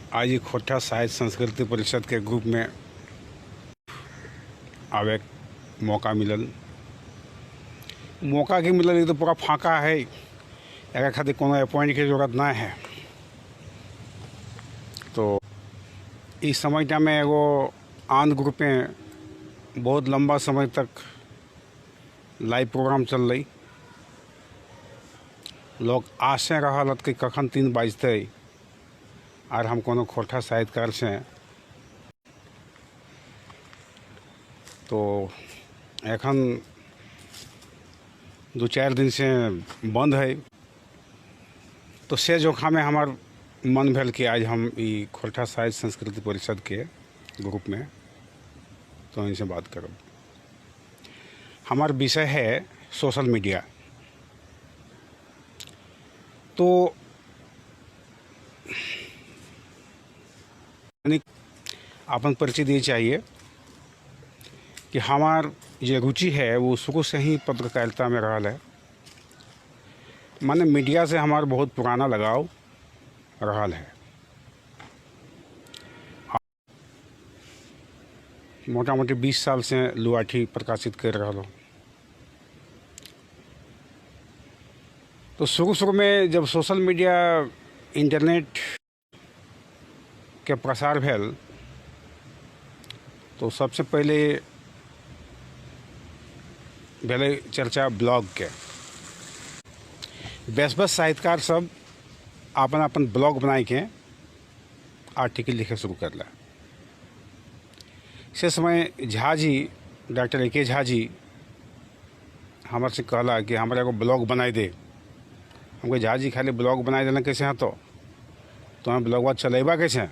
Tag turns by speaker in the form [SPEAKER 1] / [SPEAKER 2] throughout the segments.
[SPEAKER 1] आज ही खोटा साहित्य संस्कृति परिषद के ग्रुप में आवे मौका मिलल। मौका के मिलल तो पूरा फाँका है, एक खातिर कोनो अपॉइंट की जरूरत ना है। तो इस समय में एगो आन ग्रुप में बहुत लंबा समय तक लाइव प्रोग्राम चल रही। लोग आशे रहल कि कखन 3 बजते और हम कोनो खोटा साहित्यकार से तो एखन 2-4 दिन से बंद है। तो से जोखा में हमार मन भेल कि आज हम ई खोटा साहित्य संस्कृति परिषद के ग्रुप में तो इनसे बात करब। हमार विषय है सोशल मीडिया। तो अपन परिचय दिए चाहिए कि हमार ये रुचि है वो शुरू से ही पत्रकारिता में रहा है। माने मीडिया से हमार बहुत पुराना लगाव रहा है। मोटा मोटी 20 साल से लुआठी प्रकाशित कर रहा हूँ। तो शुरू में जब सोशल मीडिया इंटरनेट के प्रसार भेल तो सबसे पहले भेले चर्चा ब्लॉग के। बस साहित्यकार सब अपन ब्लॉग बनाए के आर्टिकल लिखे शुरू कर ला। से समय झा जी, डॉक्टर ए के झा जी हमारे से कहला कि हमारे एगो ब्लॉग बनाए दे। हमको झा जी खाली ब्लॉग बनाए देना कैसे हैं तो हमें ब्लॉगवा चलेबा कैसे।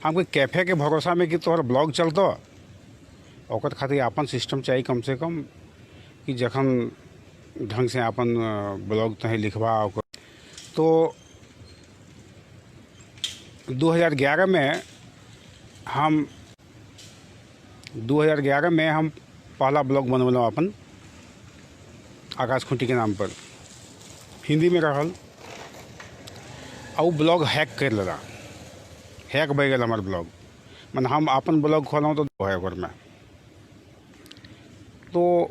[SPEAKER 1] हमको कैफे के भरोसा में कि तोहर ब्लॉग चलतो ओकर खातिर अपन सिस्टम चाहिए कम से कम कि जखन ढंग से अपन ब्लॉग तहें लिखवा। तो 2011 में हम पहला ब्लॉग बनवल अपन आकाश खूंटी के नाम पर, हिंदी में रहल। और ब्लॉग हैक कर लेला, हैक बह गया हमारे ब्लॉग। मैंने हम अपन ब्लॉग खोलूँ तो है ओकर में तो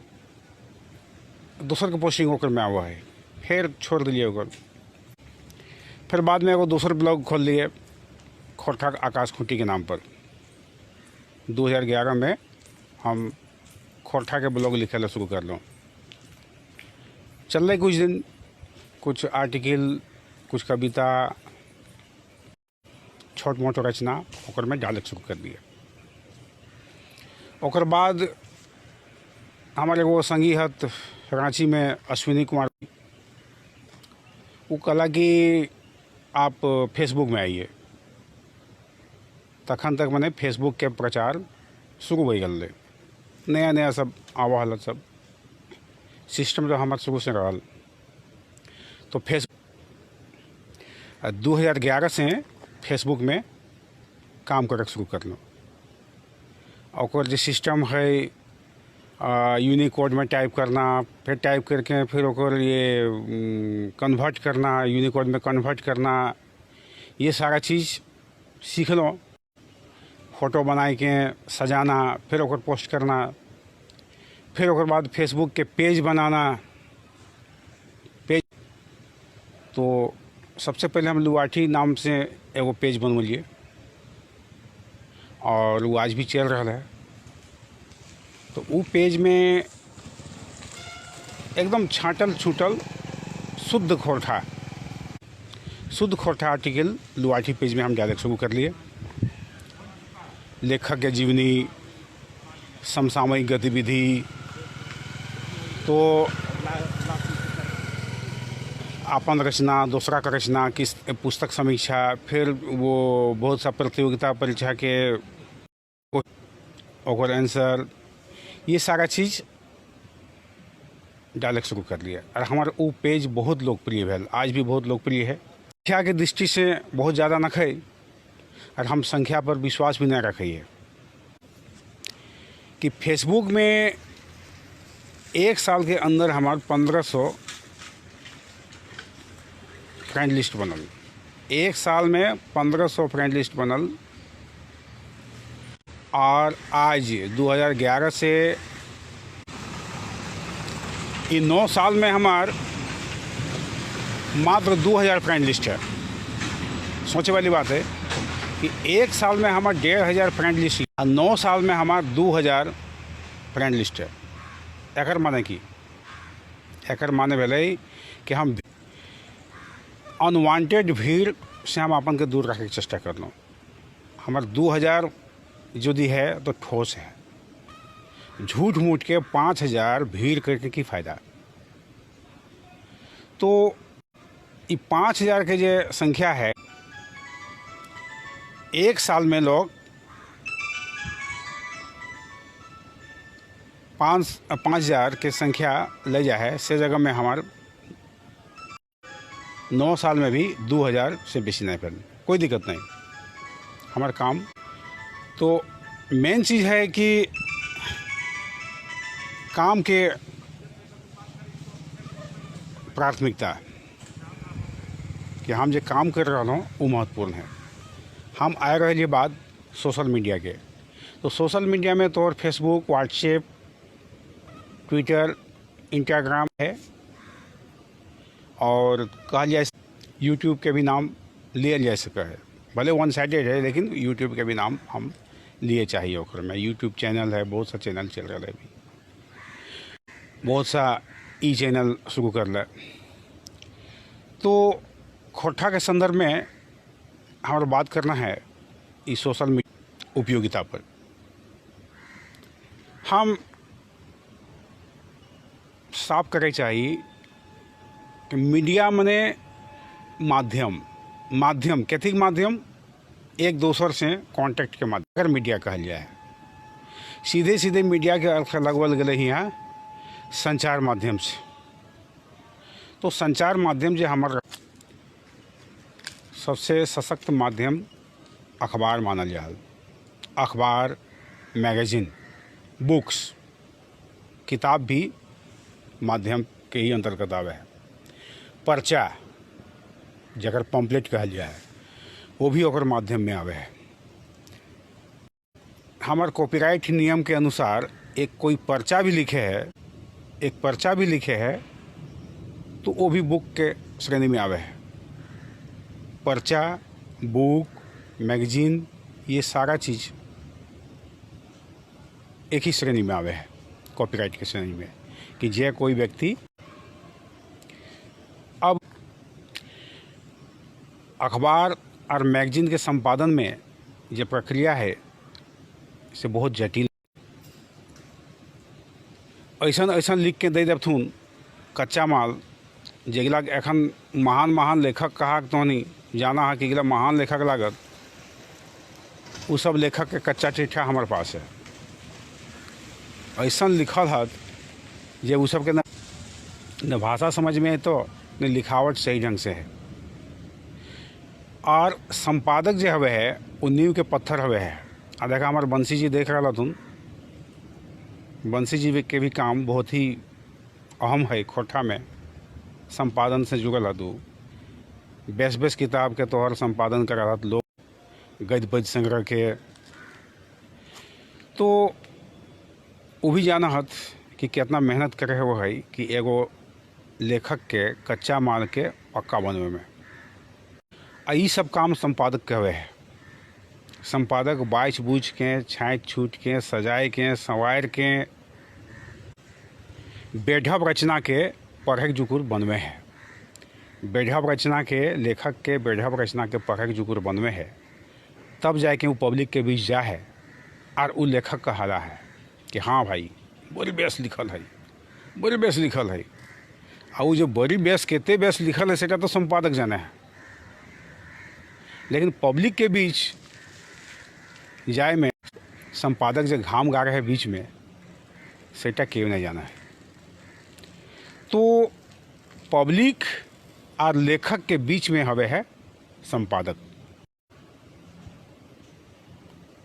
[SPEAKER 1] दूसर के पोस्टिंग ओकर में आवा है, फिर छोड़ दिलिए ओकर। फिर बाद में एगो दूसर ब्लॉग खोल लिए खोटा आकाश खूंटी के नाम पर। 2011 में हम खोटा के ब्लॉग लिखे शुरू कर लो। चल रहे कुछ दिन, कुछ आर्टिकल, कुछ कविता, छोट मोट रचना ओकर में डाले शुरू कर दिए। ओकर बाद हमारे एगो संगी हत रांची में अश्विनी कुमार, वो कहला कि आप फेसबुक में आइए। तखन तक मैंने फेसबुक के प्रचार शुरू हो गए, नया सब आवा हल। सब सिस्टम जो हमारे शुरू से रहल। तो 2011 से फेसबुक में काम करे शुरू कर लो। और जो सिस्टम है यूनिकोड में टाइप करना, फिर टाइप करके फिर ओकर ये कन्वर्ट करना, यूनिकोड में कन्वर्ट करना, ये सारा चीज़ सीख लो। फोटो बनाए के सजाना, फिर ओकर पोस्ट करना, फिर ओकर बाद फेसबुक के पेज बनाना। पेज तो सबसे पहले हम लुआठी नाम से एगो पेज बनवलिए और वो आज भी चल रहा है। तो वो पेज में एकदम छाटल छूटल शुद्ध खोटा आर्टिकल लुआठी पेज में हम डाले शुरू कर लिए। लेखक के जीवनी, समसामयिक गतिविधि, तो अपन रचना, दूसरा का रचना, किस पुस्तक समीक्षा, फिर वो बहुत सा प्रतियोगिता परीक्षा के ओकर आंसर, ये सारा चीज़ डाले शुरू कर लिया। और हमारा वो पेज बहुत लोकप्रिय भेल, आज भी बहुत लोकप्रिय है। संख्या के दृष्टि से बहुत ज़्यादा न है और हम संख्या पर विश्वास भी नहीं रखिए कि फेसबुक में एक साल के अंदर हमारे 1500 फ्रेंड लिस्ट बनल। एक साल में 1500 फ्रेंड लिस्ट बनल, और आज 2011 से इन 9 साल में हमार मात्र 2000 फ्रेंड लिस्ट है। सोचे वाली बात है कि एक साल में हमार 1500 फ्रेंड लिस्ट और 9 साल में हमार 2000 फ्रेंड लिस्ट है। एकर माने भले कि हम अनवांटेड भीड़ से हम अपन के दूर रखे के चेष्टा कर लो। हमार 2000 यदि है तो ठोस है, झूठ मूठ के 5000 भीड़ करके की फायदा। तो ये 5000 के जो संख्या है, एक साल में लोग 5000 के संख्या ले जा है, से जगह में हमारे 9 साल में भी 2000 से बेसी नहीं पहले, कोई दिक्कत नहीं हमारा काम। तो मेन चीज़ है कि काम के प्राथमिकता, कि हम जो काम कर रहा हूँ वो महत्वपूर्ण है। हम आए रहे बात सोशल मीडिया के, तो सोशल मीडिया में तो और फेसबुक, व्हाट्सएप, ट्विटर, इंस्टाग्राम है, और कहा जाए यूट्यूब के भी नाम लिया जा सका है। भले वन साइडेड है, लेकिन यूट्यूब के भी नाम हम लिए चाहिए। ओकर में यूट्यूब चैनल है, बहुत सा चैनल चल रहा है, अभी बहुत सा ई चैनल शुरू कर ले। तो खोटा के संदर्भ में हमारा बात करना है इस सोशल मीडिया उपयोगिता पर। हम साफ करे चाहिए कि मीडिया मने माध्यम कैथिक माध्यम, एक दूसर से कांटेक्ट के माध्यम। अगर मीडिया कहल जाए, सीधे मीडिया के अर्थ लगवल गए यहाँ संचार माध्यम से। तो संचार माध्यम जो हमारा सबसे सशक्त माध्यम अखबार मानल जाए। अखबार, मैगजीन, बुक्स, किताब भी माध्यम के ही अंतर्गत आवे है। पर्चा जगर पम्पलेट कहल जाए, वो भी ओकर माध्यम में आवे है। हमार कॉपीराइट नियम के अनुसार एक कोई पर्चा भी लिखे है तो वो भी बुक के श्रेणी में आवे है। पर्चा, बुक, मैगजीन, ये सारा चीज़ एक ही श्रेणी में आवे है, कॉपीराइट के श्रेणी में, कि जे कोई व्यक्ति अब अखबार और मैगजीन के संपादन में जो प्रक्रिया है से बहुत जटिल। ऐसा लिख के दे देथुन कच्चा माल, जेगिला एखन महान लेखक कहा तो नहीं जाना है कि गिला महान लेखक लागत, वो सब लेखक के कच्चा चिट्ठा हमारे पास है। ऐसा लिखल है जे वो सब के न भाषा समझ में है तो न लिखावट सही ढंग से है। और संपादक जो हवे है वो नींव के पत्थर हवे है। आ देखा हमारे बंसी जी देख रहा तुम, बंसी जी के भी काम बहुत ही अहम है। खोटा में संपादन से जुड़ल है। तू बेस किताब के तोहर संपादन कर रहा लोग गद्य पद्य संग्रह के, तो वो भी जाना हत कि कितना मेहनत करे वो है कि एगो लेखक के कच्चा माल के पक्का बनवे में। यही सब काम संपादक के हवे है। संपादक बाइच बूझ के, छाँट छूट के, सजाए के, संवार के, बेढब रचना के पढ़क जुकुर बनवे है। बेढब रचना के लेखक के बेढब रचना के पढ़क जुकुर बनवे है, तब जाके वो पब्लिक के बीच जा है और वो लेखक कहला है कि हाँ भाई बड़ी बेस लिखल है, बड़ी बेस लिखल है। और वो जो बड़ी बेस केते बेस लिखल है सेटा तो संपादक जाने है, लेकिन पब्लिक के बीच जाए में संपादक जो घाम गा रहे हैं बीच में, सेटा क्यों नहीं जाना है। तो पब्लिक और लेखक के बीच में हवे है संपादक।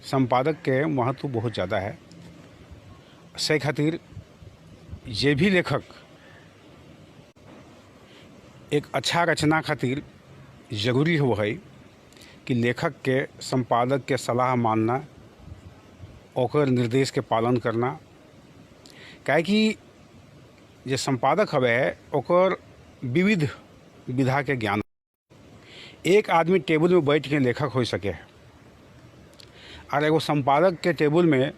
[SPEAKER 1] संपादक के महत्व बहुत ज़्यादा है। से खातिर ये भी लेखक एक अच्छा रचना खातिर जरूरी हो है कि लेखक के संपादक के सलाह मानना, ओकर निर्देश के पालन करना। काहे कि जे संपादक हवे ओकर विविध विधा के ज्ञान। एक आदमी टेबल में बैठ के लेखक हो सके और एगो संपादक के टेबल में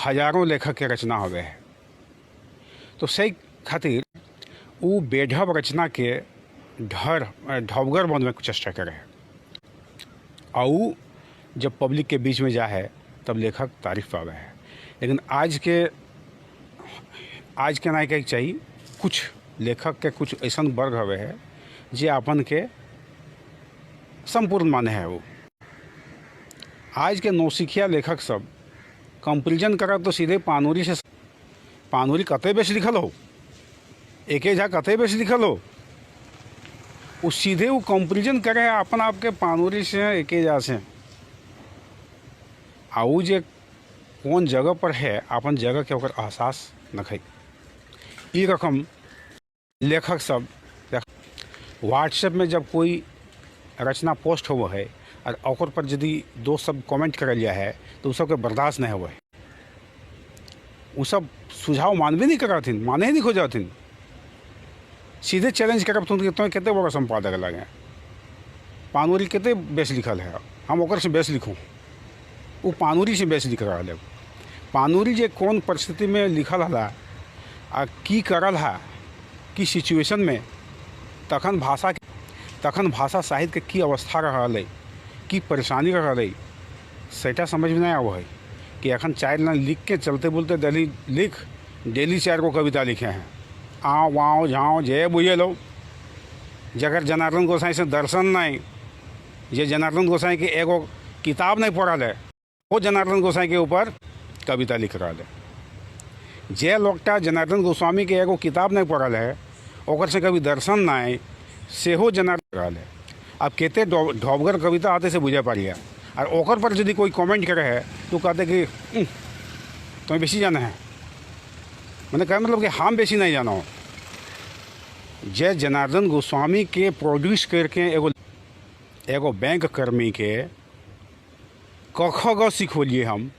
[SPEAKER 1] हजारों लेखक के रचना हवे है। तो सही खातिर वो बेढब रचना के ढबगर बनवे के चेष्टा करे और जब पब्लिक के बीच में जा है तब लेखक तारीफ पावे है। लेकिन आज के नहीं कहे चाहिए, कुछ लेखक के कुछ ऐसा वर्ग हवे है जे अपन के संपूर्ण माने है। वो आज के नौसिखिया लेखक सब कंपेरिजन करब तो सीधे पानूरी से, पानूरी कते बेच लिखल हो, एके झा कते बेच लिखल हो, वो सीधे वो कंपेरिजन करे अपन आपके पानूरी से एके झा से। आउ जे कौन जगह पर है अपन जगह के ओकर एहसास नखै। ई रकम लेखक सब व्हाट्सएप में जब कोई रचना पोस्ट हो है और ओकर पर यदि दोस्त सब कमेंट कर लिया है तो उ सबके बर्दाश्त नहीं हो, वो सब सुझाव मानबे नहीं करथिन, माने ही नहीं खोजथिन। सीधे चैलेंज करब तुम कितने बड़ा संपादक लगे, पानूरी कितने बेस लिखल है, हम ओकर से बेस लिखूँ। वो पानूरी से बेस लिख रहा है। पानूरी जे कौन परिस्थिति में लिखल हला आ की करल है कि सिचुएशन में तखन भाषा साहित्य के की अवस्था रहल है, की परेशानी रहल है, सेटा समझ में नहीं आव है कि अखन 4 लाइन लिख के चलते बोलते डेली 4 गो कविता लिखे हैं। आओ वाओ झाओ जे बुझे लो, जगर जनार्दन गोसाई से दर्शन नहीं, जे जनार्दन गोसाई के एगो किताब नहीं पढ़ल है वो जनार्दन गोसाई के ऊपर कविता लिख रहा है। जे लोगटा जनार्दन गोस्वामी के एगो किताब नहीं पढ़ल है ओकर से कभी दर्शन नहीं सेहो जनार्दन रहा है। अब केते ढोबगर कविता आते से बुझे पारिया और ओकर पर यदि कोई कमेंट करे है तो कहते कि तुम्हें बेसी जाना है। मैंने कहा मतलब कि हम बेसी नहीं जाना हो। जय जनार्दन गोस्वामी के प्रोड्यूस करके एगो बैंक कर्मी के क ख ग सिखोलिए हम,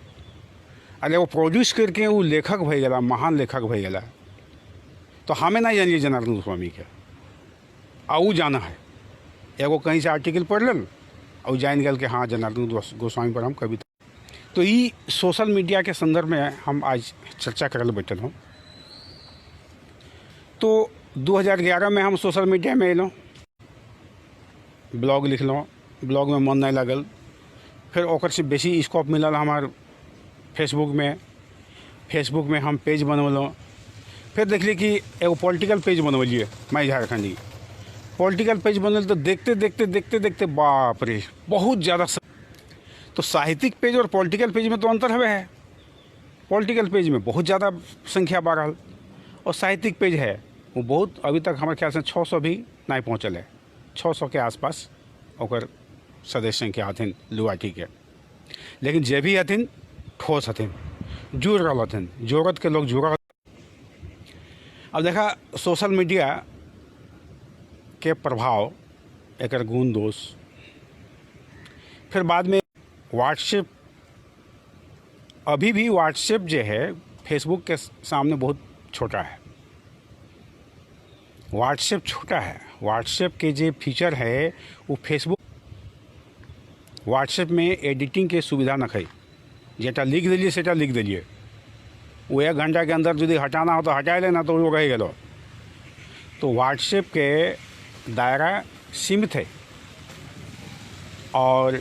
[SPEAKER 1] और एगो प्रोड्यूस करके वो लेखक भई गला, महान लेखक भई गला। तो हमें नहीं जानिए जनार्दन गोस्वामी के, आऊ जाना है एगो कहीं से आर्टिकल पढ़ लेल और जान गल कि हाँ जनार्दन गोस्वामी पर हम कविता। तो ये सोशल मीडिया के संदर्भ में हम आज चर्चा करल बैठल हूँ। तो 2011 में हम सोशल मीडिया में अलों, ब्लॉग लिखलों, ब्लॉग में मन नहीं लगल, फिर ओकर से बेसी स्कोप मिलल हमार फेसबुक में हम पेज बनवलों। फिर देखलिए कि एगो पॉलिटिकल पेज बनवलिए माई झारखंडी, पॉलिटिकल पेज बनल तो देखते बाप रे बहुत ज़्यादा। तो साहित्यिक पेज और पॉलिटिकल पेज में तो अंतर है। पॉलिटिकल पेज में बहुत ज़्यादा संख्या बढ़ल और साहित्यिक पेज है वो बहुत, अभी तक हमारे ख्याल से 600 भी नहीं पहुँचल है, 600 के आसपास ओकर सदस्य संख्या हथिन लुआटी के। लेकिन जे भी हथिन ठोस हथिन, जुड़ रहा हथिन, जरूरत के लोग जुड़ा। अब देखा सोशल मीडिया के प्रभाव, एक गुण दोष, फिर बाद में व्हाट्सएप। अभी भी व्हाट्सएप जो है फेसबुक के सामने बहुत छोटा है। व्हाट्सएप छोटा है, व्हाट्सएप के जो फीचर है वो फेसबुक, व्हाट्सएप में एडिटिंग के सुविधा न है। जेटा लिख दिलिए सेटा लिख दिलिए, वो 1 घंटा के अंदर यदि हटाना हो तो हटा लेना, तो वो रह गलो। तो व्हाट्सएप के दायरा सीमित है और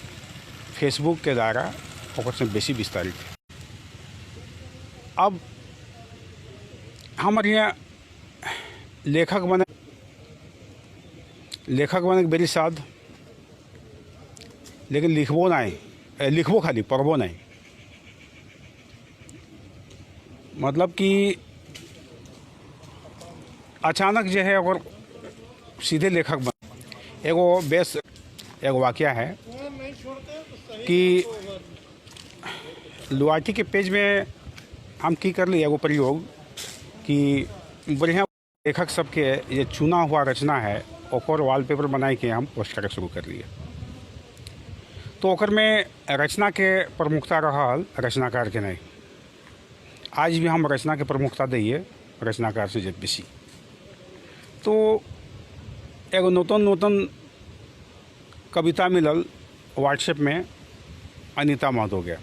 [SPEAKER 1] फेसबुक के दायरा ओकर से बेसी विस्तारित है। अब हमारे यहाँ लेखक बने के बेरी साध, लेकिन लिखबो खाली पढ़बो नहीं। मतलब कि अचानक जो है अगर सीधे लेखक बन। एगो वाक़या है कि लुआटी के पेज में हम की कर ली एगो प्रयोग कि बढ़िया लेखक सबके ये चुना हुआ रचना है ओकर वॉलपेपर बनाए के हम पोस्ट करे शुरू कर लिए। तो ओकर में रचना के प्रमुखता रहल, रचनाकार के नहीं। आज भी हम रचना के प्रमुखता दैए, रचनाकार से जब बेसी। तो एगो नूतन कविता मिलल व्हाट्सएप में अनीता महतो के।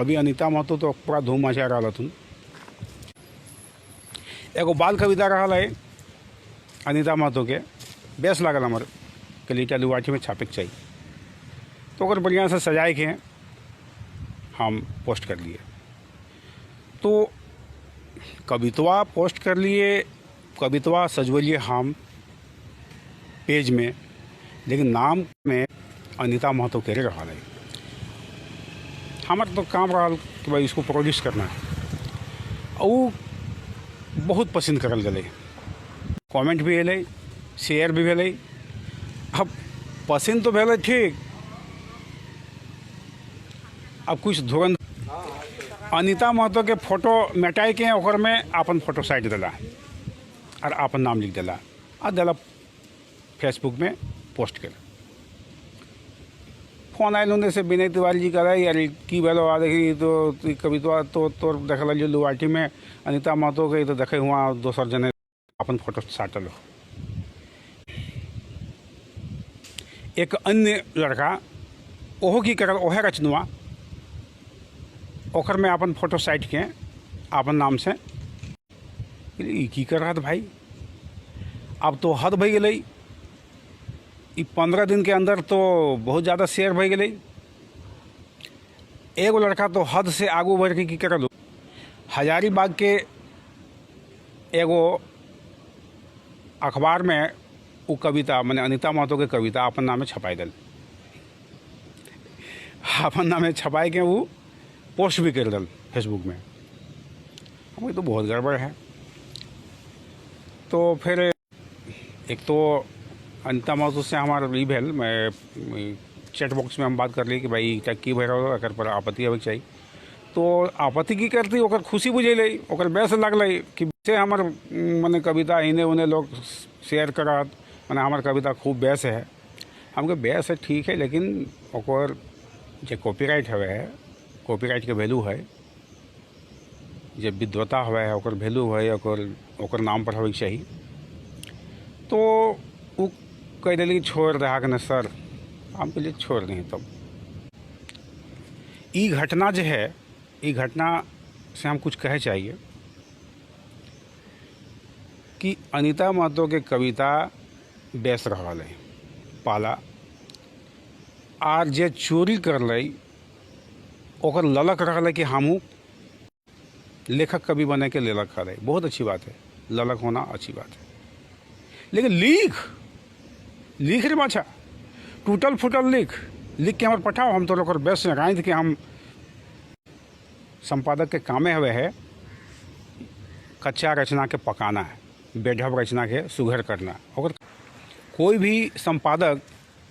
[SPEAKER 1] अभी अनीता महतो तो पूरा धूम मचा रहा हथुन। एगो बाल कविता रहा है अनीता महतो के, बेस लागल हमारे कलीटा लुवाठी में छापे के चाहिए। तो अगर बढ़िया से सजाए के हम पोस्ट कर लिए। तो कवितवा पोस्ट कर लिए, कवितवा सजवलिए हम पेज में, लेकिन नाम में अनीता महतो के रहा है। हमारे तो काम रहा कि भाई इसको प्रोड्यूस करना है। वो बहुत पसंद करल गए, कमेंट भी अल, शेयर भी भेल। अब पसंद तो भेल ठीक, अब कुछ धुरंध अनीता महतो के फोटो मिटाई के ओकर में अपन फोटो साइड दिला और अपन नाम लिख दिला और दिला फेसबुक में पोस्ट कर। फोन आयल उन्हें से विनय तिवारी जी करा यार की भेलो आ देखी तो कविता तो तोर देखल लुवाठी में अनीता महतो के तो देखे हुआ दोसर जने अपन फोटो साटल हो। एक अन्य लड़का ओहो की करल, ओहे रचनुआ ओखर में अपन फोटो साइट के अपन नाम से की कर रहा था भाई। अब तो हद भई गई, 15 दिन के अंदर तो बहुत ज़्यादा शेयर भई गई। एगो लड़का तो हद से आगू बढ़ के की करल, हजारीबाग के एगो अखबार में वो कविता मैंने अनीता महतो के कविता अपन नामे छपाई दिल, अपन नामे छपाई के वो पोस्ट भी कर दिल फेसबुक में। हमें तो बहुत गड़बड़ है। तो फिर एक तो अनीता महतो से हमारा ई भेल, मैं चैट बॉक्स में हम बात कर ली कि भाई क्या की भर रहा अगर पर आपत्ति अबे चाहिए। तो आपत्ति की करती ओकर खुशी बुझेले, ओकर बेस लगल कि से हमार मैंने कविता इन्हें उन्हें लोग शेयर करत, मैंने हमार कविता खूब बेस है। हमके बेस है ठीक है, लेकिन ओकर जो कॉपीराइट हवे है, कॉपीराइट के वैल्यू है, जब विद्वता हवे है ओकर वैल्यू है, ओकर नाम पर होवे चाहिए। तो वो कह दिली छोड़ दहा कि सर हम कहलिए छोड़ नहीं। तब ई घटना जो है, ई घटना से हम कुछ कहे चाहिए कि अनीता महतो के कविता बेस रहा है पाला, आर जे चोरी कर लई ओकर ललक रहा है कि हमू लेखक कवि बने के लेलक है। बहुत अच्छी बात है, ललक होना अच्छी बात है, लेकिन लिख रे बाछा, टूटल फूटल लिख के हमारे पठाओ, हम तो लोग बेस राइंध के हम संपादक के कामे हवे है कच्चा रचना के पकाना है, बेढब रचना के सुघर करना। और कोई भी संपादक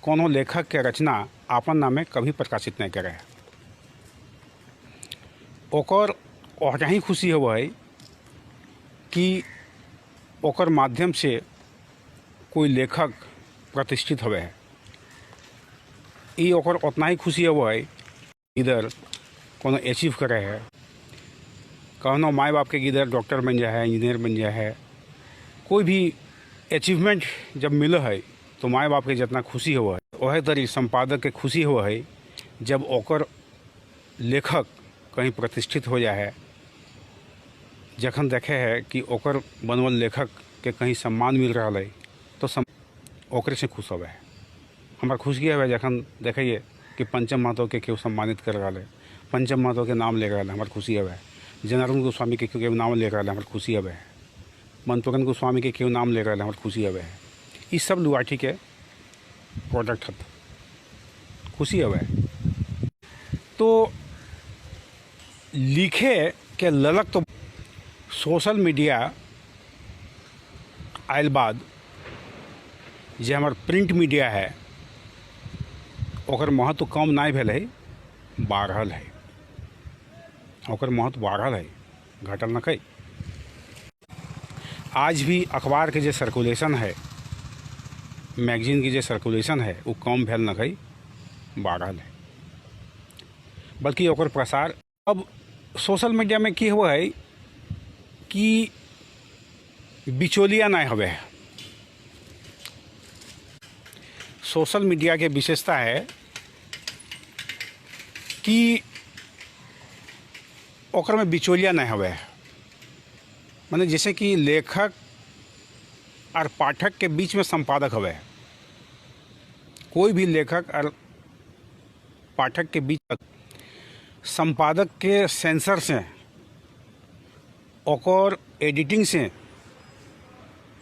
[SPEAKER 1] कोनो लेखक के रचना आपन नामे कभी प्रकाशित नहीं करे। ओकर ही खुशी हो है कि ओकर माध्यम से कोई लेखक प्रतिष्ठित हवे है। ई ओकर उतना ही खुशी हो है इधर कोनो अचीव करे है, कहनो माए बाप के इधर डॉक्टर बन जाए है, इंजीनियर बन जाए है। कोई भी अचीवमेंट जब मिले है तो माए बाप के जितना खुशी हो है, वह तरी संपादक के खुशी हो है जब ओकर लेखक कहीं प्रतिष्ठित हो जाए है। जखन देखे है कि ओकर बनवल लेखक के कहीं सम्मान मिल रहा है तो ओकरे से खुश होवे है। हमारा खुशी है जखन देखिए कि पंचम महतो के क्यों सम्मानित कर रहा है, पंचम महतो के नाम ले रहा है, हमारे खुशी है। जनार्दन गोस्वामी के क्यों नाम ले रहा है, हमारे खुशी है। मनतोरन गोस्वामी के क्यों नाम ले रहा है, हमारे खुशी है। ये सब लुवाठी के प्रोडक्ट है, खुशी है। तो लिखे के ललक तो सोशल मीडिया आयल बाद जे हमार प्रिंट मीडिया है ओकर महत्व कम नहीं भेल है, बढ़ल है। ओकर महत्व बढ़ल है, घटल न कई। आज भी अखबार के जो सर्कुलेशन है मैगजीन की जो सर्कुलेशन है वो कम भेल न है, बढ़ रहा है, बल्कि ओकर प्रसार अब सोशल मीडिया में की हुआ है कि बिचौलिया नहीं हवे है। सोशल मीडिया के विशेषता है कि ओकर में बिचौलिया नहीं हवे है। माने जैसे कि लेखक और पाठक के बीच में संपादक हवे है। कोई भी लेखक और पाठक के बीच संपादक के सेंसर से और एडिटिंग से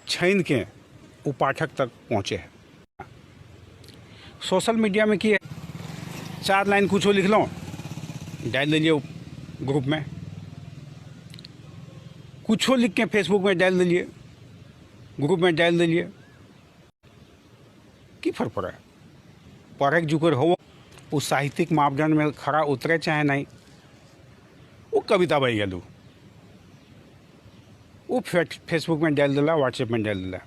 [SPEAKER 1] छीन के वो पाठक तक पहुँचे है। सोशल मीडिया में की है, 4 लाइन कुछ लिख लो, डाल दीजिए ग्रुप में, कुछ लिख के फेसबुक में डाल दीजिए, ग्रुप में डाल दीजिए, की फर्क पड़ा है। पढ़े जुकर हो वो साहित्यिक मापदंड में खरा उतरे चाहे नहीं, वो कविता बही गलू, वो फेसबुक में डाल दिला, व्हाट्सएप में डाल दिला।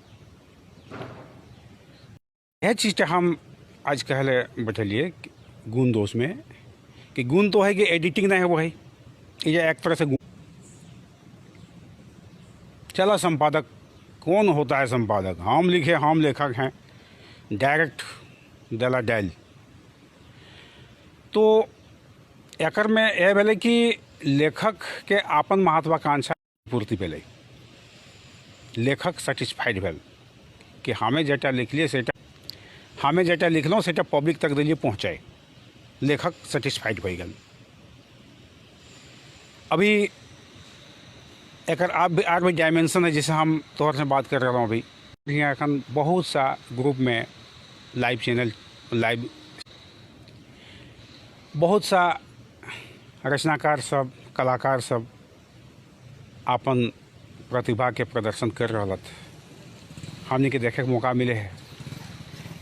[SPEAKER 1] यह चीज़ हम आज कहले बैठलिए गुण दोष में कि गुण तो है कि एडिटिंग नहीं है, वो है ये एक तरह से गुण। चला संपादक कौन होता है संपादक? हम लिखे, हम लेखक हैं, डायरेक्ट दिला डाल। तो एकर में यह भेले कि लेखक के आपन महत्वाकांक्षा पूर्ति पेले, लेखक सेटिस्फाइड भेल कि हमें जेटा लिखलिए सेटा हमें जेटा लिखलों सेटा पब्लिक तक दिलिए पहुँचाए, लेखक सेटिस्फाइड हो गल। अभी एक आर भी डायमेंशन है, जैसे हम तौर से बात कर रहा हूँ। अभी यहाँ एखन बहुत सा ग्रुप में लाइव चैनल, लाइव बहुत सा रचनाकार सब, कलाकार सब अपन प्रतिभा के प्रदर्शन कर रहा, हमने के देखे के मौका मिले है।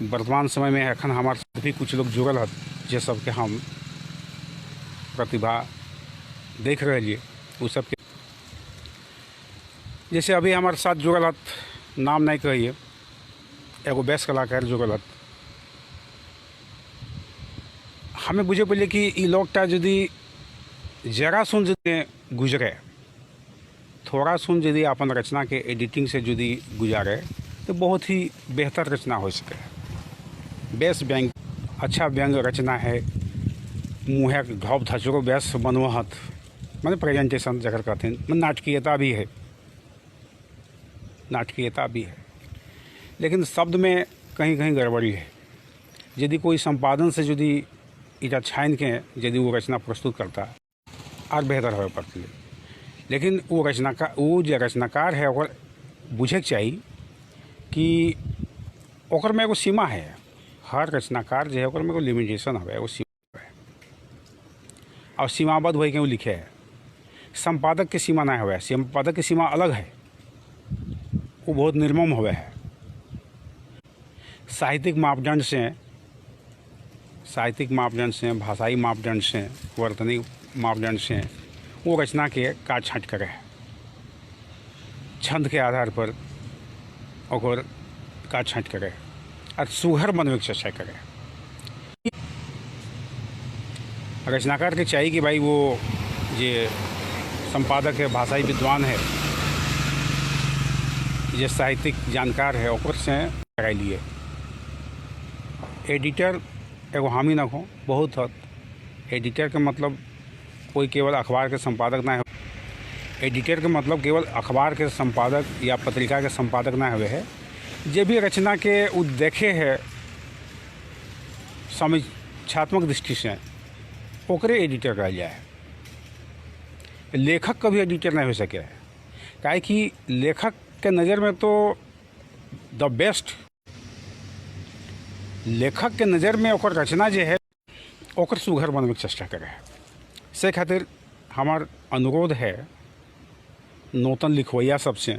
[SPEAKER 1] वर्तमान समय में एखन हमारे भी कुछ लोग जुड़ल है, जे सबके हम प्रतिभा देख रहे हैं। वो सबके जैसे अभी हमारे साथ जुड़ल है, नाम नहीं कहिए, एगो बेस कलाकार जुड़ल है। हमें बुझे पड़े कि ई लोगटा यदि जरा सुन जदि गुजरे, थोड़ा सुन यदि अपन रचना के एडिटिंग से यदि गुजारे, तो बहुत ही बेहतर रचना हो सके। बेस व्यंग, अच्छा व्यंग रचना है, मुँह घाव धचरो बेस बनवहत, मैंने प्रेजेंटेशन जगह कहते हैं, नाटकीयता भी है, नाटकीयता भी है, लेकिन शब्द में कहीं कहीं गड़बड़ी है। यदि कोई संपादन से यदि इटा छान के यदि वो रचना प्रस्तुत करता और बेहतर हो पड़ती है। लेकिन वो रचनाकार है और बुझे के चाहिए कि ओकर में एगो सीमा है। हर रचनाकार जो है ओकर में एगो लिमिटेशन है, एगो सीमा है, और सीमाबद्ध हो के वो लिखे है। संपादक की सीमा नहीं हुआ, संपादक की सीमा अलग है, वो बहुत निर्मम हुआ है। साहित्यिक मापदंड से, भाषाई मापदंड से, वर्तनी मापदंड से वो रचना के काट छाँट करे, छंद के आधार पर और काट छाँट करे और सुघर बनवे के चर्चा करे। रचनाकार के चाहिए कि भाई वो ये संपादक है, भाषाई विद्वान है, ये साहित्यिक जानकार है, ओकर से कराई लिए। एडिटर एगो हामी न हो, बहुत हद एडिटर के मतलब कोई केवल अखबार के संपादक ना हो। एडिटर के मतलब केवल अखबार के संपादक या पत्रिका के संपादक ना हुए है, जे भी रचना के उ देखे है समीक्षात्मक दृष्टि से, ओकरे एडिटर कहा जाए। लेखक कभी एडिटर नहीं हो सके है, काहे कि लेखक के नज़र में तो द बेस्ट, लेखक के नज़र में ओकर रचना जो है ओकर सुघर बनवे के चेष्टा करे। से खातिर हमार अनुरोध है नूतन लिखवैया सबसे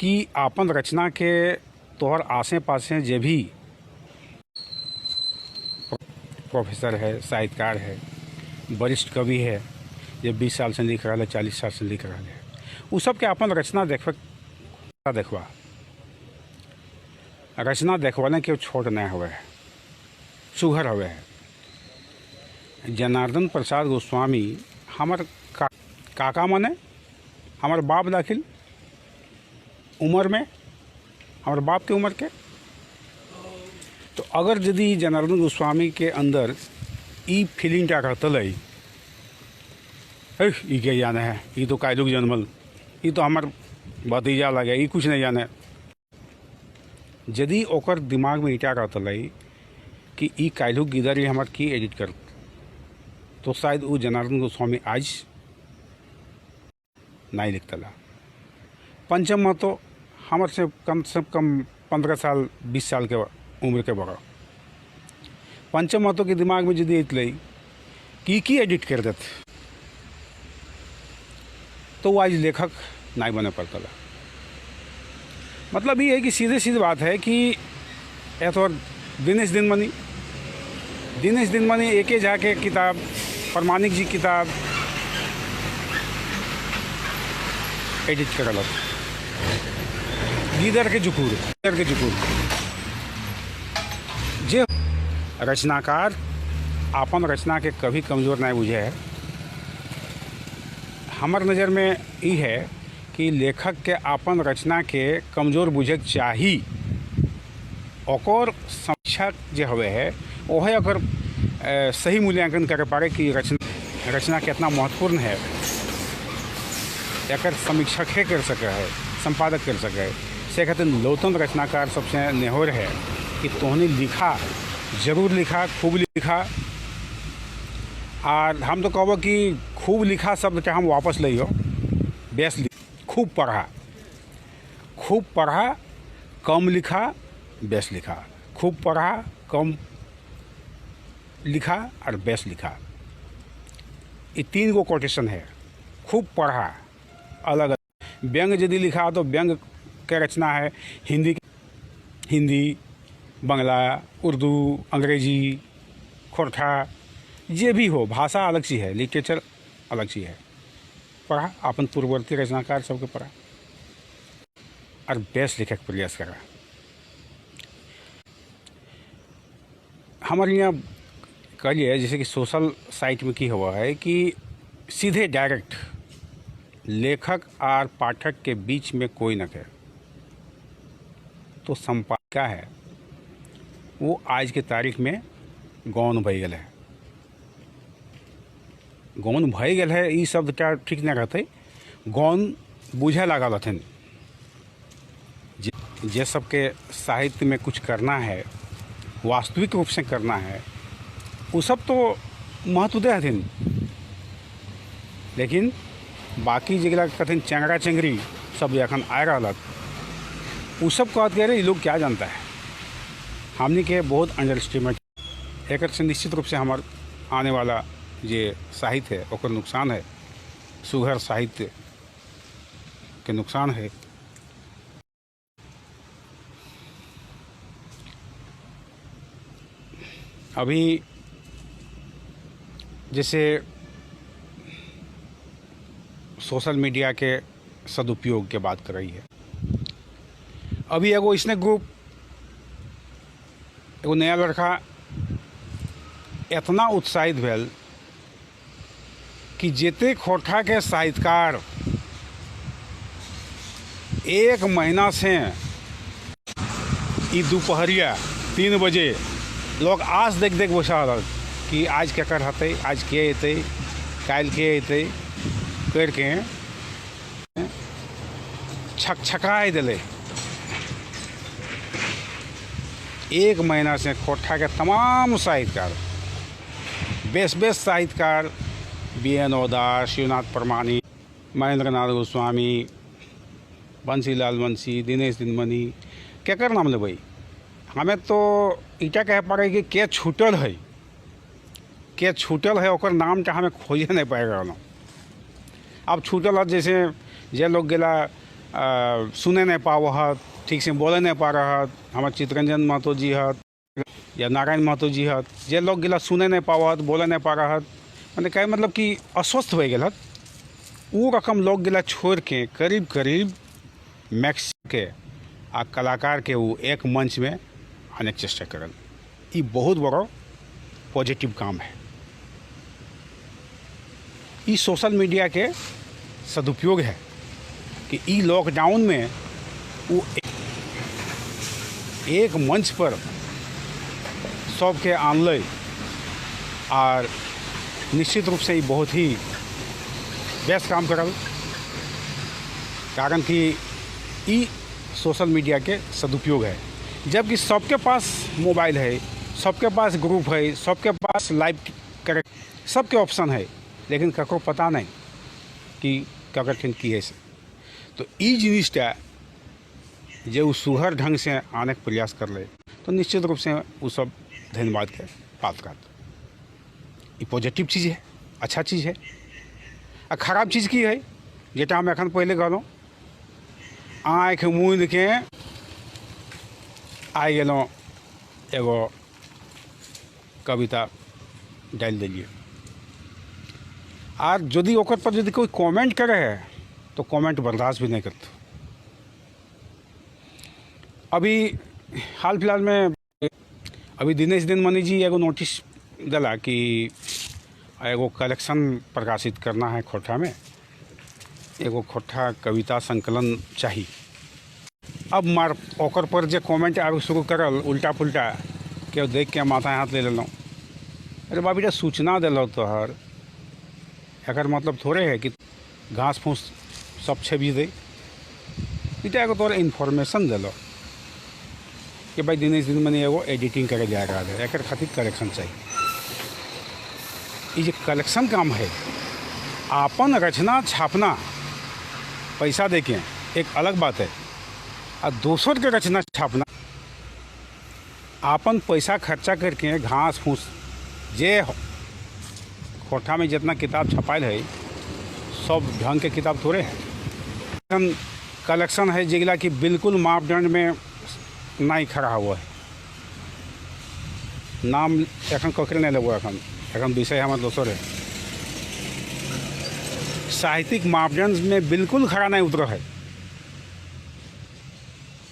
[SPEAKER 1] कि आपन रचना के तोहर आसे पासे जे भी प्रोफेसर है, साहित्यकार है, वरिष्ठ कवि है, जे 20 साल से लिख रहा है, 40 साल से लिख रहा है, वो सब के अपन रचना देखवा रचना देखवाने के छोट नहीं हुए है, सुघर हुए है। जनार्दन प्रसाद गोस्वामी हमार काका मने हमार बाप दाखिल उम्र में, हमारे बाप के उम्र के। तो अगर यदि जनार्दन गोस्वामी के अंदर ई फीलिंग क्या रहता है, ई के जाने है, ये तो कायलुक जन्मल, ये तो हमार भतीजा लगे, ये कुछ नहीं जाने। यदि ओकर दिमाग में क्या रहता है कि ई कायलुक गिदर हमार की एडिट कर, तो शायद वो जनार्दन गोस्वामी आज नहीं लिखता ला। पंचम महतो हमारे से कम 15 साल 20 साल के उम्र के बड़ा। पंचम महतो के दिमाग में यदि इतले की एडिट कर देते, तो वो आज लेखक नहीं बने पड़ता ला। मतलब ये है कि सीधे सीधी बात है कि तो दिनेश दिनमणि एक ही जाके किताब, प्रमाणिक जी किताब एडिट करल, गीदर के जुकूर जे रचनाकार अपन रचना के कभी कमज़ोर नहीं बुझे है। हमार नज़र में ये है कि लेखक के अपन रचना के कमज़ोर बुझे चाही, ओकर समीक्षक जे हवे है वह अगर सही मूल्यांकन कर पाए कि रचना कितना महत्वपूर्ण है, एक समीक्षक है कर सके है, संपादक कर सके है। से खातिर लौतन रचनाकार सबसे नेहोर है कि तोहनी लिखा, जरूर लिखा, खूब लिखा। और हम तो कहब कि खूब लिखा शब्द के हम वापस लियो, बेस खूब पढ़ा कम लिखा, बेस लिखा। खूब पढ़ा, कम लिखा और बेस लिखा, ये 3 गो कोटेशन है। खूब पढ़ा अलग अलग। व्यंग यदि लिखा तो व्यंग के रचना है हिंदी, बांग्ला, उर्दू, अंग्रेजी, खोरठा, ये भी हो, भाषा अलग सी है, लिटरेचर अलग सी है। पढ़ा अपन पूर्ववर्ती रचनाकार सबके पढ़ा और बेस लिखे के प्रयास करा। हमारे यहाँ कहिए जैसे कि सोशल साइट में की हुआ है कि सीधे डायरेक्ट लेखक और पाठक के बीच में कोई न कहे, तो संपादिका है वो आज के तारीख में गौन भई गल है। गौन भई गल है ये शब्द क्या ठीक नहीं रहते, गौन बुझे लागल हथिन। जे सबके साहित्य में कुछ करना है, वास्तविक रूप से करना है, वो सब तो महत्व दे हथिन। लेकिन बाकी जगह कथिन चेंगरा चेंगरी सब अखन आ रहा, वो सब कहत गए ये लोग क्या जानता है। हमने के बहुत अंडर एस्टिमेट एक से निश्चित रूप से हमार आने वाला ये साहित्य है ओकर नुकसान है, सुघर साहित्य के नुकसान है। अभी जैसे सोशल मीडिया के सदुपयोग के बात कर रही है, अभी एगो इसने ग्रुप, एगो नया लड़का इतना उत्साहित भेल कि जेते खोरठा के साहित्यकार 1 महीना से ई दोपहरिया 3 बजे लोग आस देख बसा कि आज केकर हते, आज के अते, काल के अते करके छकछकाए दिले। 1 महीना से खोरठा के तमाम साहित्यकार, बेस साहित्यकार, BN ओदास, शिवनाथ परमानी, महेंद्र नाथ गोस्वामी, बंसीलाल बंसी, दिनेश दिनमणि, केकर नाम ले भाई। हमें तो इटा कह पाए कि के छूटल है ओकर नाम के हमें खोजे नहीं पाएगा ना। अब छूटल है जैसे जे लोग गेला सुने नहीं पाव हत, ठीक से बोले नहीं पा रहा, हमारे चितरंजन महतो जी हत या नारायण महतो जी हत, जे लोग गेला सुने नहीं पावत, बोले नहीं पा रहा, मैंने कहे मतलब कि अस्वस्थ हो गए। वो रकम लोग गेला छोड़ के करीब मैक्स के आ कलाकार के वो एक मंच में आने के चेष्टा करल। ये बहुत बड़ा पॉजिटिव काम है। ये सोशल मीडिया के सदुपयोग है कि ई लॉकडाउन में वो एक मंच पर सबके आनल और निश्चित रूप से ये बहुत ही बेस्ट काम करल, कारण कि ई सोशल मीडिया के सदुपयोग है। जबकि सबके पास मोबाइल है, सबके पास ग्रुप है, सबके पास लाइव करे, सबके ऑप्शन है, लेकिन कको पता नहीं कि ककर की है से। तो ई जिनिसटा जो सुहर ढंग से आने के प्रयास कर ले तो निश्चित रूप से वो सब धन्यवाद के पात्र। ये पॉजिटिव चीज़ है, अच्छा चीज़ है। आ खराब चीज़ की है जेटा हम एखन पहले कहलूँ, आँख मूंद के आ गलों एगो कविता डाल दिलिए, और यदि ओकर पर यदि कोई कमेंट करे है तो कमेंट बर्दाश्त भी नहीं करते। अभी हाल फिलहाल में अभी दिनेश दिनमणि जी एगो नोटिस दिला कि एगो कलेक्शन प्रकाशित करना है खोट्ठा में, एगो खोट्ठा कविता संकलन चाहिए। अब मार ओकर पर जे कमेंट आगे शुरू करल उल्टा पुल्टा के देख के माथा हाथ ले लेलूँ। अरे बाबी सूचना दिल तोहर, एकर मतलब थोड़े है कि घास फूस सब छेबी दे। इटा एगो तोहर इन्फॉर्मेशन दिल कि भाई दिनेश दिनमणि एगो एडिटिंग करे जा रहा है, एकर खातिर कलेक्शन चाहिए। ये जो कलेक्शन काम है, आपन रचना छापना पैसा देके एक अलग बात है, और दोसर के रचना छापना आपन पैसा खर्चा करके घास फूस जे कोठा में जितना किताब छपायल है सब ढंग के किताब थोड़े है। कलेक्शन है जिला कि बिल्कुल मापदंड में नहीं खड़ा हुआ है। नाम एखन ककरे नहीं लगो, एखन विषय हमारे दोसर है। साहित्यिक मापदंड में बिल्कुल खड़ा नहीं उतरा है।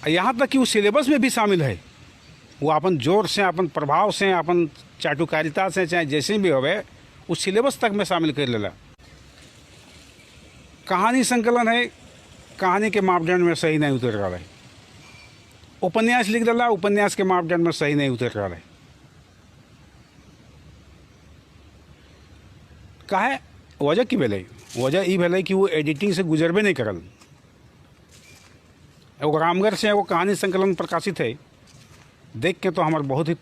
[SPEAKER 1] यहाँ तक कि वो सिलेबस में भी शामिल है। वो अपन जोर से, अपन प्रभाव से, अपन चाटुकारिता से, चाहे जैसे भी होवे, उस सिलेबस तक में शामिल कर लेला। कहानी संकलन है, कहानी के मापदंड में सही नहीं उतर रहा है। उपन्यास लिख दिला, उपन्यास के मापदंड में सही नहीं उतर रहा है। काहे वजह की भेलै? वजह ई भेलै कि वो एडिटिंग से गुजरबे नहीं करल। एगो रामगढ़ से एगो कहानी संकलन प्रकाशित है, देख के तो हमार बहुत ही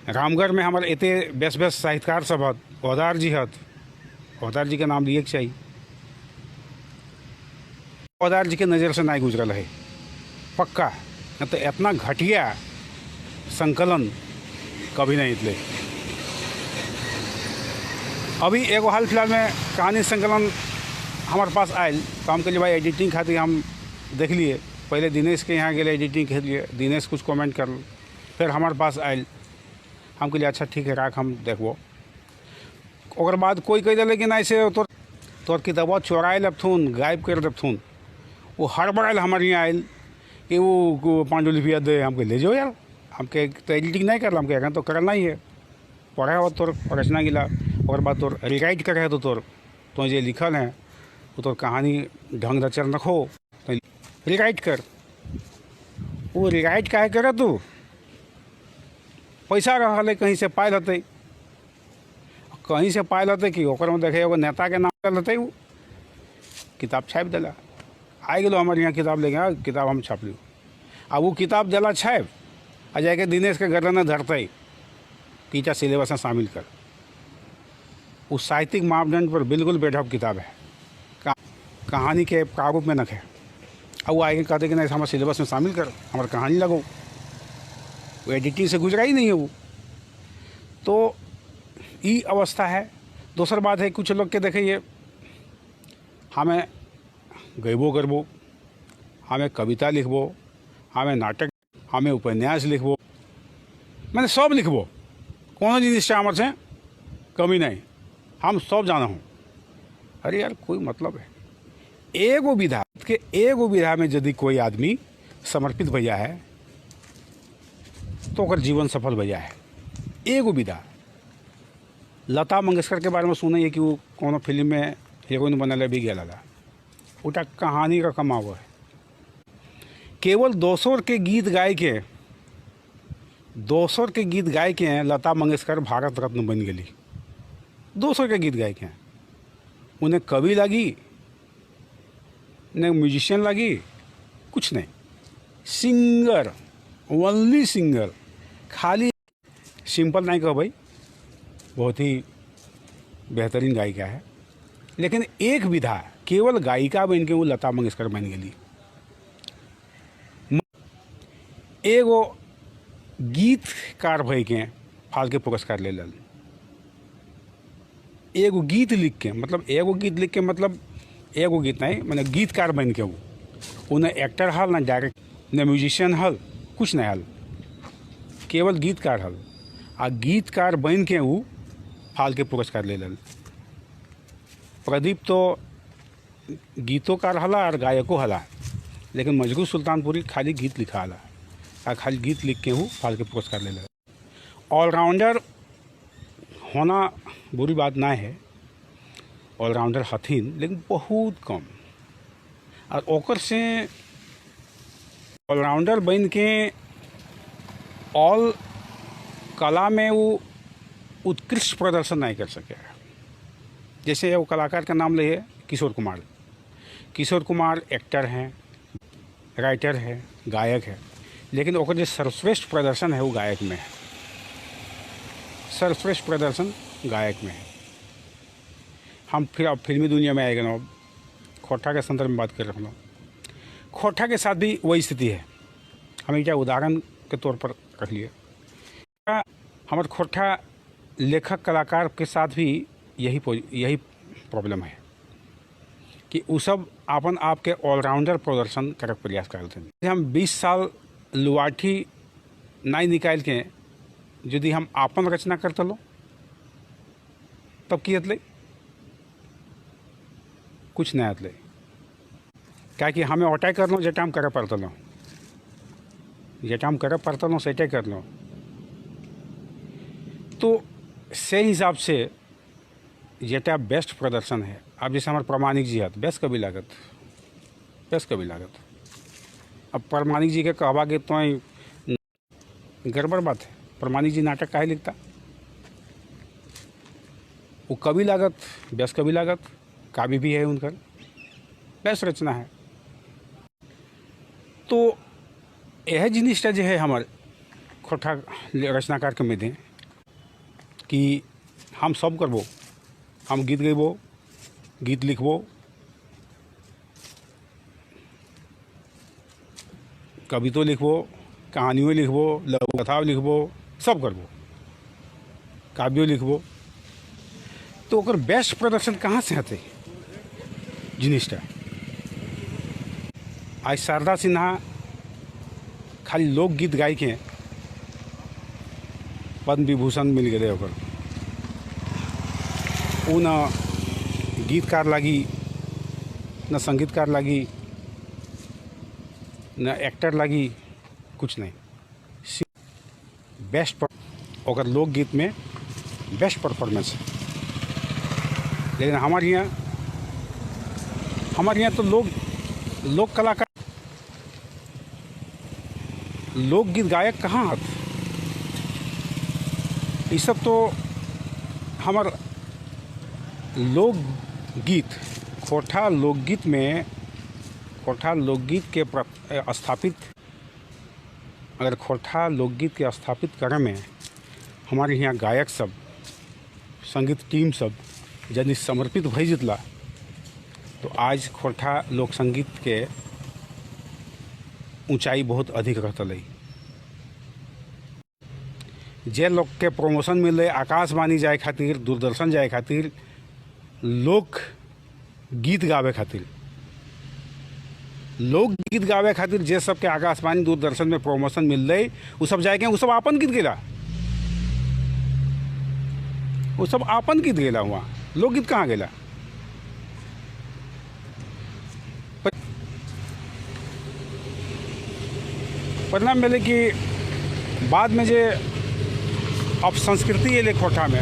[SPEAKER 1] रामगढ़ में हमारे एते बेस बेस साहित्यकार सब हत, ओहदार जी हत, ओहदार जी के नाम लिए चाहिए। ओहदार जी के नज़र से नहीं गुजरल है पक्का, न तो इतना घटिया संकलन कभी नहीं इतले। अभी एगो हाल फिलहाल में कहानी संकलन हमारे पास आयल तो हम कहलिए भाई एडिटिंग खातिर हम देख लिए। पहले दिनेश के यहाँ गए एडिटिंग के लिए, दिनेश कुछ कमेंट कर, फिर हमारे पास आयल, हम कहलिए अच्छा ठीक है राख हम देखबो। और बाद कोई कह दिले कि नहीं से तोर किताबा चोराए लबथुन, गायब कर देथुन। वो हड़बड़ायल हमारे यहाँ आयल कि वो पांडुलिपिया दे। हम ले जाओ यार, हम तो एडिटिंग नहीं कर, हम कह तो करना ही है। पढ़े हो तोर रचना गिला, और बाद तोर रिराइट करे है तो तोर तो जो लिखल है वो तोर कहानी ढंग रचल रखो तो रिराइट कर। वो रिराइट काहे करे तू? पैसा रहा कहीं से पायल हते, कहीं से पायल हते कि ओकर में देखे एगो नेता के नाम हते, वो किताब छाप दिला। आ गलो हमारे यहाँ किताब लेके, किताब हम छाप ली। अब वो किताब दिला छाप आ जाके दिनेश के गर्दन धरते टीचा सिलेबस में शामिल कर। उस साहित्यिक मापदंड पर बिल्कुल बेढब किताब है, कहानी के प्रारूप में नखे। अब वो आगे कहते कि नहीं हमारे सिलेबस में शामिल कर, हमारी कहानी लगो। वो एडिटिंग से गुजरा ही नहीं है वो। तो ये अवस्था है। दूसर बात है कुछ लोग के देखिए, हमें गैबो करबो, हमें कविता लिखबो, हमें नाटक, हमें उपन्यास लिखबो, मैंने सब लिखबो, कोनो जिनिस हमारे से कमी नहीं, हम सब जाना हूँ। अरे यार कोई मतलब है? एगो विधा के एगो विधा में यदि कोई आदमी समर्पित भैया है तो ओकर जीवन सफल भैया है। एगो विधा। लता मंगेशकर के बारे में सुने है कि वो कोनो फिल्म में हीरोइन बनल भी गया ला, उटा कहानी का कमाव है। केवल 200 के गीत गाय के हैं लता मंगेशकर भारत रत्न बन गई। 200 के गीत गाय के हैं। उन्हें कवि लगी न म्यूजिशियन लगी, कुछ नहीं, सिंगर, ओनली सिंगर। खाली सिंपल नहीं कहो भाई, बहुत ही बेहतरीन गायिका है, लेकिन एक विधा केवल गायिका बन के वो लता मंगेशकर बन गई। एगो गीतकार भई के फाल्के पुरस्कार ले लल। एगो गीत लिख के मतलब एगो गीत नहीं, मैंने गीतकार बन के वो उन्हें एक्टर हल ना डायरेक्ट न म्यूजिशियन हल, कुछ नहीं हल, केवल गीतकार हल। आ गीतकार बन के वो फाल्के पुरस्कार ले लल। प्रदीप तो गीतोकार हला और गायको हला, लेकिन मजरू सुल्तानपुरी खाली गीत लिखा हला और खाली गीत लिख के वो फाल्के पुरस्कार ले लल। ऑलराउंडर होना बुरी बात ना है, ऑलराउंडर हथिन, लेकिन बहुत कम। और ओकर से ऑलराउंडर बन के ऑल कला में वो उत्कृष्ट प्रदर्शन नहीं कर सके। जैसे वो कलाकार का नाम ले किशोर कुमार। किशोर कुमार एक्टर हैं, राइटर है, गायक है, लेकिन ओकर जो सर्वश्रेष्ठ प्रदर्शन है वो गायक में है। सर्वश्रेष्ठ प्रदर्शन गायक में है। हम फिर अब फिल्मी दुनिया में आएगा ना, खोटा के संदर्भ में बात कर रहा हूँ। खोटा के साथ भी वही स्थिति है। हम एक उदाहरण के तौर पर रख लिए, हमारे खोटा लेखक कलाकार के साथ भी यही प्रॉब्लम है कि वो सब अपन आप के ऑलराउंडर प्रदर्शन करके प्रयास करते हैं। हम 20 साल लुआठी नहीं निकाल के यदि हम आपन रचना करते लो तब की हतले कुछ नहीं हतले, क्या कि हमें अटैक कर लो जेटा हम करे पड़ते लो, जेटा हम करे पड़ते लो सेटे कर लो। तो से हिसाब से जेटा बेस्ट प्रदर्शन है। अब जैसे हमारे प्रमाणिक जी है, बेस्ट कभी लागत। अब प्रमाणिक जी के कहवा के तो गड़बड़ बात है। प्रमाणिक जी नाटक काहे लिखता, वो कवि लागत, बेस्ट कवि लागत, काव्य भी है उनका, बेस्ट रचना है। तो यह जिनिसटा जो है हमारे खोटा रचनाकार के में दें कि हम सब करबो, हम गीत गैबो, गीत लिखबो, कवितो लिखबो, कहानियों लिखबो, लघु कथा लिखबो, सब करबो, काव्यो लिखबो। तो ओकर बेस्ट प्रदर्शन कहाँ से आते जिनिसटा। आज शारदा सिन्हा खाली लोकगीत गाय के पद्म विभूषण मिल गए ओकर। वो न गीतकार लगी, न संगीतकार लगी, न एक्टर लगी, कुछ नहीं। बेस्ट ओकर लोकगीत में बेस्ट परफॉर्मेंस है। लेकिन हमारे यहाँ तो लोक कलाकार, लोकगीत गायक कहाँ आते। ये सब तो हमार लोकगीत, खोटा लोकगीत में, खोटा लोकगीत के स्थापित, अगर खोटा लोकगीत के स्थापित करे में हमारे यहाँ गायक सब, संगीत टीम सब यदि समर्पित भई जितला तो आज खोटा लोक संगीत के ऊंचाई बहुत अधिक रहता। जे लोग के प्रमोशन मिले आकाशवाणी जाए खातिर, दूरदर्शन जाए खातिर, लोक गीत गावे खातिर, लोकगीत गावे खातिर जे सब के आकाशवाणी दूरदर्शन में प्रमोशन मिल रही, वो सब जाए के वो सब आपन गीत गेला, वो सब आपन गीत गेला। हुआ लोकगीत कहाँ गेला। परिणाम मिले कि बाद में जे अपसंस्कृति अले खोटा में,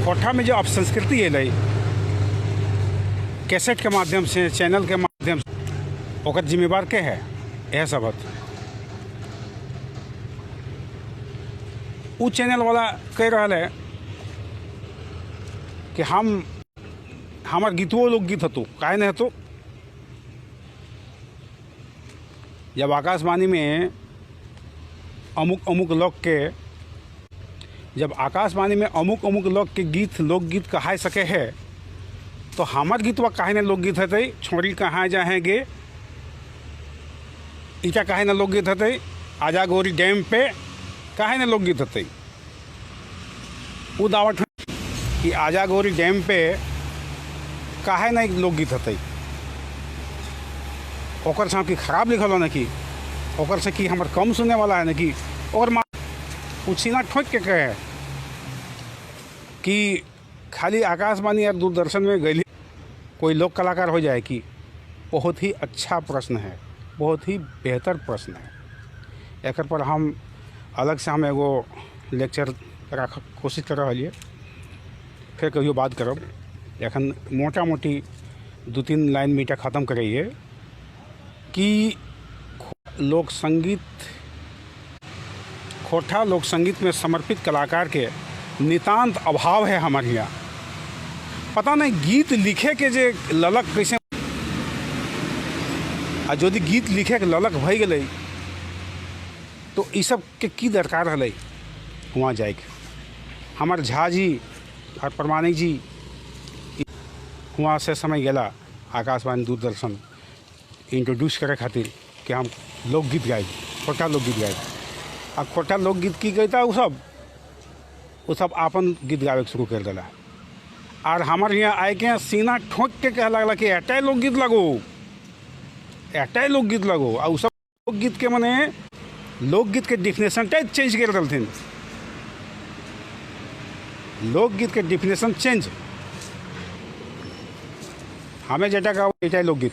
[SPEAKER 1] खोटा में जो अपसंस्कृति अले कैसेट के माध्यम से, चैनल के माध्यम से, ओकर जिम्मेवार के है? यह सब उ चैनल वाला कह रहा है कि हमार गीतों लोकगीत हतो, काहे नहीं हतो? जब आकाशवाणी में अमुक लोग के, जब आकाशवाणी में अमुक लोग के गीत लोकगीत कहा सके है, तो हमार गीतवा काहे न लोकगीत हते? छोड़ी कहाँ जाएंगे इटा काहे न लोकगीत हते? आजा गोरी डैम पे काहे न लोकगीत हते? वो दावत कि आजा गोरी डैम पे काहे न लोकगीत हते? ओकर से कि खराब लिखल हो न कि ओकर से कि हमार कम सुनने वाला है न कि और उछीना ठोक के कहे कि खाली आकाशवाणी या दूरदर्शन में गई कोई लोक कलाकार हो जाए कि? बहुत ही अच्छा प्रश्न है, बहुत ही बेहतर प्रश्न है। एक पर हम अलग से हम एगो लेक्चर रख कोशिश कर रही है, फिर कहियो बात करब। एखन मोटा मोटी 2-3 लाइन मीटा ख़त्म करिए कि लोक संगीत, खोटा लोक संगीत में समर्पित कलाकार के नितांत अभाव है हमारे यहाँ। पता नहीं गीत लिखे के जे ललक कैसे, आ यदि गीत लिखे के ललक भई गई तो ई सब के की दरकार है वहाँ जाए? हमार झा जी और प्रमाणिक जी वहाँ से समय गला आकाशवाणी दूरदर्शन इंट्रोड्यूस करे खातिर कि हम लोकगीत गाए, खोटा लोकगीत गाए। आ खोटा लोकगीत की गई था वो सब आपन गीत गावे शुरू कर दिला। और हमारे यहाँ आए के सीना ठोक के कह लगला कि एटाई लोकगीत लगो, एटाई लोकगीत लगो। और सब लोकगीत के मने लोकगीत के डिफिनेशन टाइप चेंज कर दिलथिन। लोकगीत के डिफिनेशन चेंज, हमें जेटा गाओ एटाई लोकगीत,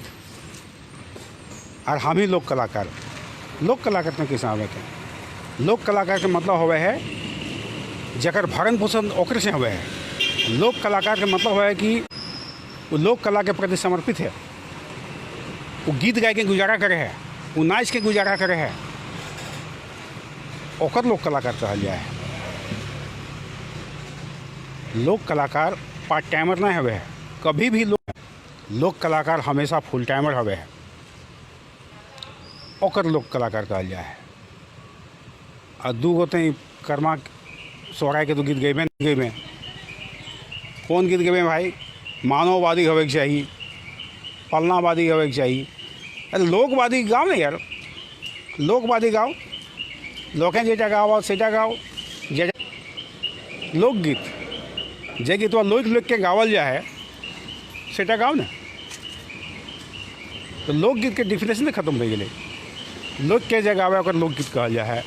[SPEAKER 1] और हम ही लोक कलाकार। लोक कलाकार में कैसे आवे के? लोक कलाकार के मतलब होवे है जकर भरण पोषण ओकरे से होवे है। लोक कलाकार के मतलब है कि वो लोक कला के प्रति समर्पित है, वो गीत गाय के गुजारा करे है, वो नाच के गुजारा करे है, ओकर लोक कलाकार कहल जाए है। लोक कलाकार पार्ट टाइमर नहीं हवे है कभी भी। लोक कलाकार हमेशा फुल टाइमर हवे है, ओकर लोक कलाकार कहल जाए है। और 2 गोते कर्मा सोहराय के तो गीत गए नहीं गए। कौन गीत गए भाई? मानववादी होवे के चाहिए, पलनावादी होवे के चाहिए। अरे लोकवादी गाओ ना यार, लोकवादी गाओ, लोकें जेटा गाओ सेटा गाओ। जे लोकगीत जे गीत लोक लोक के गावल जाए सेटा गाओ ना। तो लोकगीत के डिफिनेशन खत्म हो गए। लोक के जे गावे ओकर लोकगीत कहल जाए,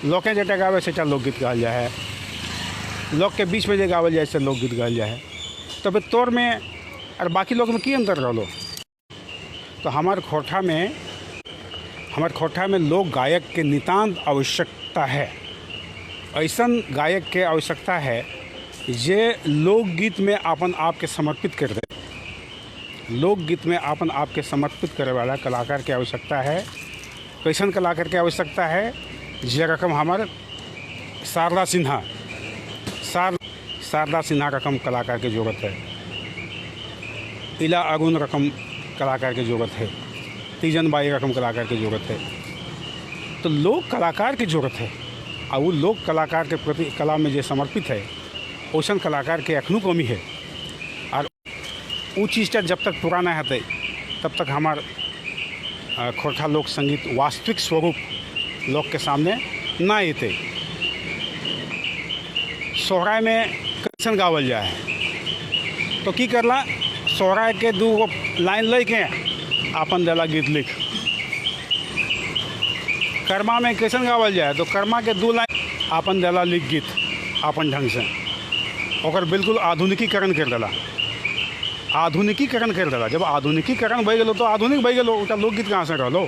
[SPEAKER 1] लोकें जेटा गावे सेटा लोकगीत कहल जाए, लोग के बीच में जे गावल जाए से लोकगीत कहल जाए। तब तोर में और बाकी लोग में की अंतर रहो? तो हमारे खोटा में लोक गायक के नितांत आवश्यकता है। ऐसा गायक के आवश्यकता है जे लोकगीत में अपन आप के समर्पित कर दे। लोकगीत में अपन आप के समर्पित करे वाला कलाकार की आवश्यकता है। कैसन कलाकार की आवश्यकता है? जे रकम हमारे शारदा सिन्हा रकम कलाकार की ज़रूरत है, इला अरुण रकम कलाकार की ज़रूरत है, तीजन बाई रकम कलाकार की ज़रूरत है। तो लोक कलाकार की ज़रूरत है। और वो लोक कलाकार के प्रति कला में जो समर्पित है वैसन कलाकार के अखनू कमी है। और वो चीज़ जब तक पूरा नहीं होते तब तक हमार खोरठा लोक संगीत वास्तविक स्वरूप लोग के सामने ना आते। सोहराय में कैसन गावल जाए तो की करला? सोहराय के 2 लाइन ले के आपन देला गीत लिख। कर्मा में कैसन गावल जाए तो कर्मा के 2 लाइन आपन देला लिख गीत आपन ढंग से, ओकर बिल्कुल आधुनिकीकरण कर देला। आधुनिकीकरण कर दिला। जब आधुनिकीकरण बढ़ गलो तो आधुनिक बढ़ गलो, उटा लोकगीत कहाँ से रहलो।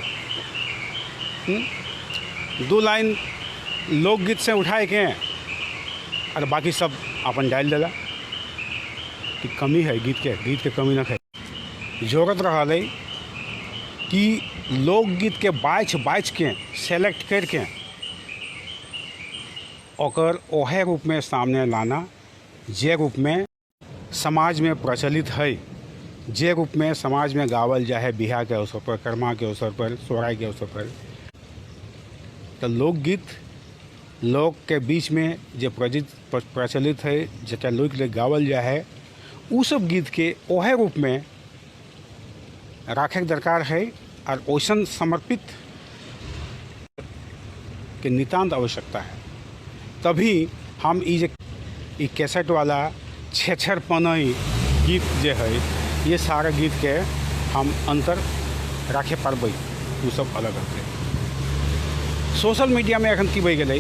[SPEAKER 1] 2 लाइन लोकगीत से उठाए के और बाकी सब अपन डाल दिला कि कमी है गीत के कमी ना है। जरूरत रहा है कि लोकगीत के बाँच के सेलेक्ट करके ओकर ओहे रूप में सामने लाना जे रूप में समाज में प्रचलित है, जे रूप में समाज में गावल जाए बिहा के अवसर पर, कर्मा के अवसर पर, सोहराय के अवसर पर। तो लोकगीत लोक के बीच में जो प्रचलित है, जटा लोक ले गावल जाए उ सब गीत के ओहे रूप में राखे के दरकार है और ओसन समर्पित के नितांत आवश्यकता है। तभी हम ई कैसेट वाला छेछरपनई गीत जो है ये सारा गीत के हम अंतर रखे पारबे, वो सब अलग अलग। सोशल मीडिया में अखन की बह गई,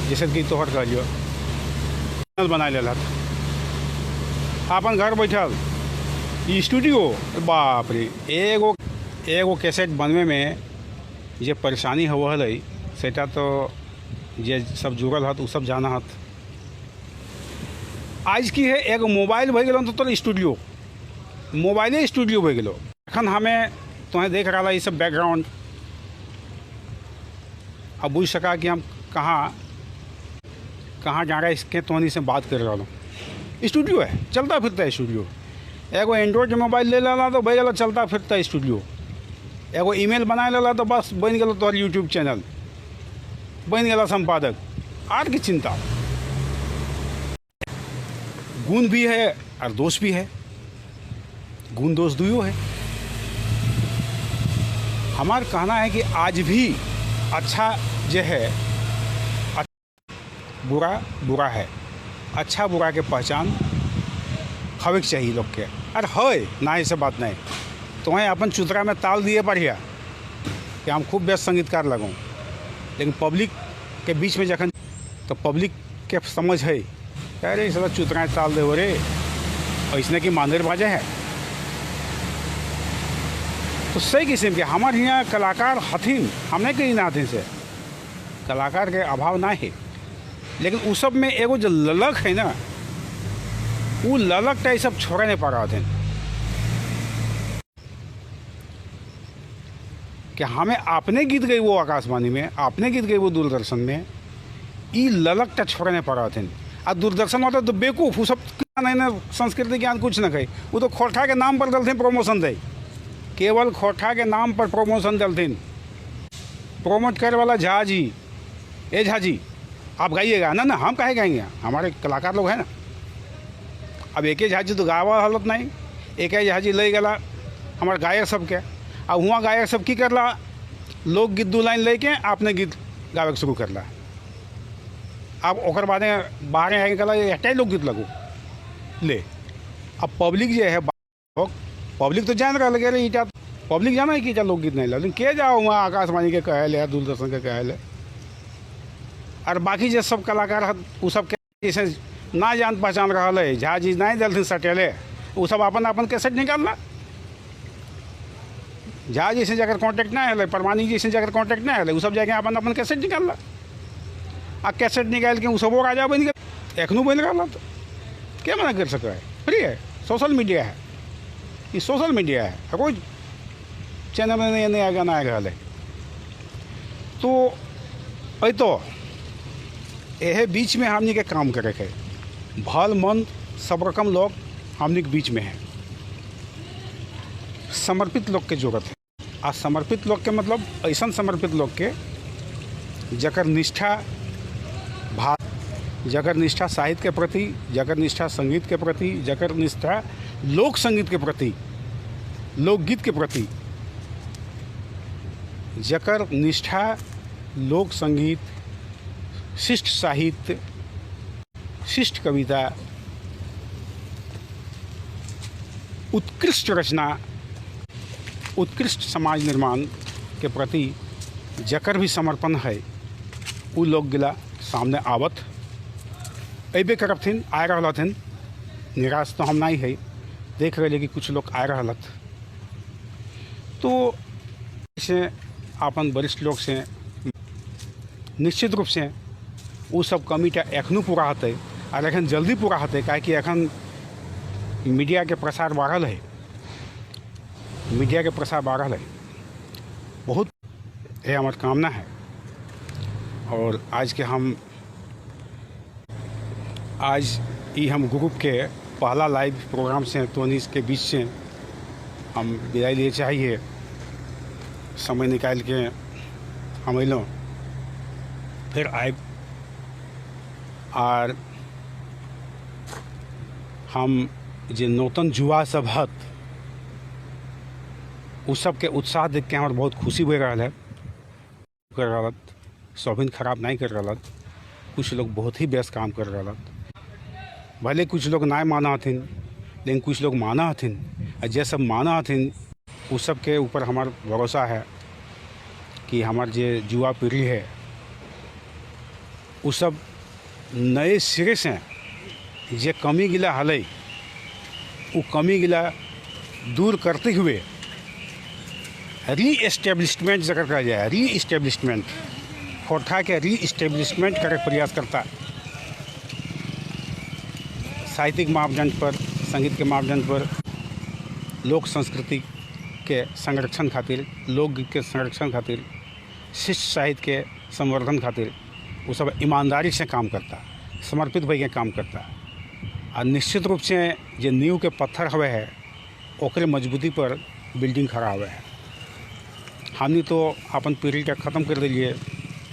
[SPEAKER 1] जैसे कि तोहर कहलियो चैनल बना लेलक अपन घर बैठल ई स्टूडियो। बाप रे, एगो कैसेट बनवे में जे परेशानी होवल है सेटा तो जे सब जुड़ल हत उ सब जाना हत। आज की है एगो मोबाइल भऽ गेलो तो स्टूडियो, मोबाइले स्टूडियो भऽ गेलो। अखन हमें तुम्हें देख रहा ये सब बैकग्राउंड, अब बुझ सका कि हम कहाँ जा रहे इसके तोहनी से बात कर रहा हूँ। स्टूडियो है, चलता फिरता स्टूडियो। एगो एंड्रॉइड मोबाइल ले लेला तो भऽ गेलो चलता फिरता स्टूडियो। एगो ईमेल बना लेला तो बस बन गेलो तोहर यूट्यूब चैनल, बन गया संपादक। आर की चिंता। गुण भी है और दोष भी है, गुण दोष दुयो है। हमारा कहना है कि आज भी अच्छा जो है बुरा है, अच्छा बुरा के पहचान हवे के चाहिए लोग के। अरे है ना, ऐसे बात नहीं। तुम्हें अपन चुतरा में ताल दिए बढ़िया कि हम खूब बेस्ट संगीतकार लगूँ, लेकिन पब्लिक के बीच में जखन तो पब्लिक के समझ है अरे साला चुतराएँ ताल दे रे, ऐसने की मांदेर बाजे है। तो सही किस्म के हमारे यहाँ कलाकार हथिन, हमने कहीं ना हथिन से कलाकार के अभाव ना है, लेकिन उस सब में एगो जो ललक है ना, वो ललक तो ये सब छोड़े नहीं पा रहा थे कि हमें आपने गीत गई वो आकाशवाणी में, आपने गीत गई वो दूरदर्शन में, ये ललक तो छोड़े नहीं पा रहा थे। और दूरदर्शन वाला तो बेवकूफ़, वो सब नहीं ना संस्कृति ज्ञान कुछ ना कही, वो तो खोटा के नाम पर दलथिन प्रमोशन दे, केवल खोटा के नाम पर प्रमोशन दलथिन। प्रोमोट करे वाला झा जी, ए झा जी आप गाइएगा ना, हम काहे गाएंगे, हमारे कलाकार लोग हैं ना। अब एक झा जी तो गावा हालत नहीं, एक झा जी ले गला हमारे गायक सबके, अब हुआ गायक सब की करला लोकगीत 2 लाइन लेके आपने गीत गावे शुरू करला। अब ओकर बाद बाहर आके कहला एटे लोकगीत लगो ले। अब पब्लिक जो है, पब्लिक तो जान रहा लगे ईटा, पब्लिक जाना है कि ईटा लोकगीत नहीं ला, लेकिन के जाओ वहाँ आकाशवाणी के कहल है, दूरदर्शन के कहल है। और बाकी जो सब कलाकार वो सब के जैसे ना जान पहचान रहा है, झा जी नहीं दलथिन सटेले, वो सब अपन अपन कैसेट निकालना। झा जी से जाकर कॉन्टेक्ट ना है, परमानी जी से जाकर कॉन्टेक्ट ना है, वो सब जाके अपन अपन कैसेट निकालना। आ कैसेट निकाल के वो सब और राजा बन गया, एखनू बन रहा तो क्या मना कर सका है। फ्री है, सोशल मीडिया है, ये सोशल मीडिया है, रोज चैनल में नया गाना आ रहा है। तो यह बीच में हमने के काम करे के भल मन सब रकम लोग हमने के बीच में है। समर्पित लोग के जरूरत है। आ समर्पित लोग के मतलब ऐसा समर्पित लोग के जकर निष्ठा जकर निष्ठा साहित्य के प्रति, जकर निष्ठा संगीत के प्रति, जकर निष्ठा लोक संगीत के प्रति, लोकगीत के प्रति, जकर निष्ठा लोक संगीत, शिष्ट साहित्य, शिष्ट कविता, उत्कृष्ट रचना, उत्कृष्ट समाज निर्माण के प्रति जकर भी समर्पण है, वो लोग गिला सामने आवत अबे करथिन, आ रहा थिन। निराश तो हम नहीं है, देख रहे कि कुछ लोग आ रहलत, तो से अपन वरिष्ठ लोग से निश्चित रूप से वो सब कमीटा एखनू पूरा होते और एखन जल्दी पूरा होते, काहे एखन मीडिया के प्रसार बढ़ल है, मीडिया के प्रसार बढ़ल है बहुत, ये हमार कामना है। और आज ये हम ग्रुप के पहला लाइव प्रोग्राम से तो इसके बीच से हम विदाई लिए चाहिए, समय निकाल के हम अलों फिर आए और हम जो नूतन युवा सब हत उस सब के उत्साह देख के हमारे बहुत खुशी हो रहा है। कर रहा सौभिन खराब नहीं कर रहा, कुछ लोग बहुत ही बेस्ट काम कर रहा, भले कुछ लोग ना माना हथिन लेकिन कुछ लोग माना हथिन, और जे सब माना हथिन उस सब के ऊपर हमार भरोसा है कि हमार जो युवा पीढ़ी है उस सब नए सिरे से जे कमी गिला हल वो कमी गिला दूर करते हुए री एस्टेब्लिशमेंट जगह कहा जाए, री इस्टेब्लिशमेंट खोरठा के री इस्टेब्लिशमेंट करे प्रयास करता, साहित्यिक मापदंड पर, संगीत के मापदंड पर, लोक संस्कृति के संरक्षण खातिर, लोकगीत के संरक्षण खातिर, शिष्ट साहित्य के संवर्धन खातिर वो सब ईमानदारी से काम करता, समर्पित होकर काम करता। और निश्चित रूप से जो नींव के पत्थर हवे है ओकरे मजबूती पर बिल्डिंग खड़ा हुआ है। हमने तो अपन पीढ़ी का ख़त्म कर दिलिए,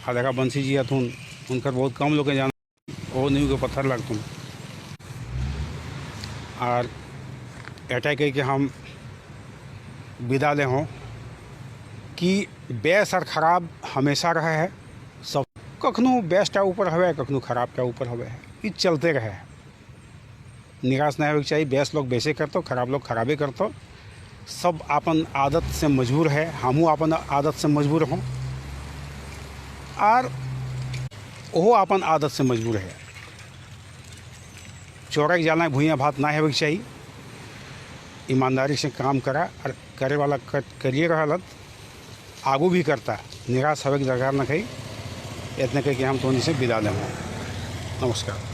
[SPEAKER 1] देखा बंसी जी हथुन उनकर बहुत कम लोग जान वो नींव के पत्थर लगतुन, और ऐटा कह के हम विदा ले हों कि बेस और ख़राब हमेशा रहे है, सब कखनू बेस्ट ऊपर हवे कखनू खराब के ऊपर हवे है, ये चलते रहे, निराश नहीं होना चाहिए। बेस लोग बेसे करते, खराब लोग खराबे करते, सब अपन आदत से मजबूर है, हमू अपन आदत से मजबूर हों और वो अपन आदत से मजबूर है। चोरक जाना भूया भात ना होना चाहिए, ईमानदारी से काम करा और करे वाला करिए रहा, आगू भी करता, निराश होने की दरकार न कही। इतने कह के हम तो से विदा लें। नमस्कार।